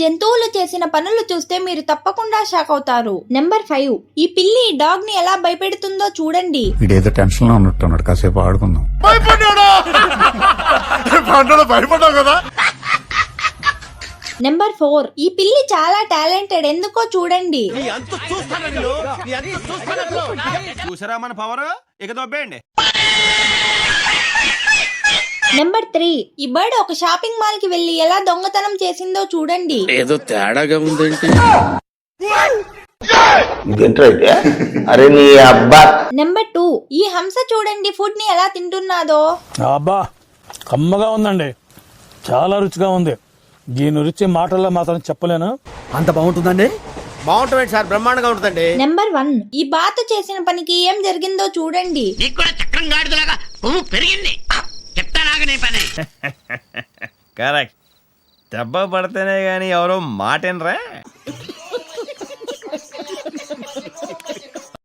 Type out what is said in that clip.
జంతువులు చేసిన పనులు చూస్తే మీరు తప్పకుండా షాక్ అవుతారు. నెంబర్ 5, ఈ పిల్లి డాగ్ ని ఎలా భయపెడుతుందో చూడండి. వీడేదో టెన్షన్ లో ఉన్నట్టున్నాడు, కాసేపు ఆడుకుందాం. నెంబర్ 4, ఈ పిల్లి చాలా టాలెంటెడ్, ఎందుకో చూడండి. చూసారా మన పవర్, ఇక దొబ్బేయండి. నెంబర్ 3, ఈ బర్డ్ ఒక షాపింగ్ మాల్ కి వెళ్లి ఎలా దొంగతనం చేసిందో చూడండి. ఏదో తేడాగా ఉందేంటి. అరే నీ అబ్బా. నెంబర్ 2, ఈ హంస చూడండి ఫుడ్ ని ఎలా తింటున్నాదో. అబ్బా కమ్మగా ఉందండి, చాలా రుచిగా ఉంది. దీని రుచి మాటల్లో మాత్రం చెప్పలేను. అంత బాగుంటుందండి. బాగుంటుంది సార్, బ్రహ్మాండంగా ఉంటుందండి. నెంబర్ 1, ఈ బాతు చేసిన పనికి ఏం జరిగిందో చూడండి. కరెక్ట్. దెబ్బ పడితేనే గాని ఎవరో మాటేనరా.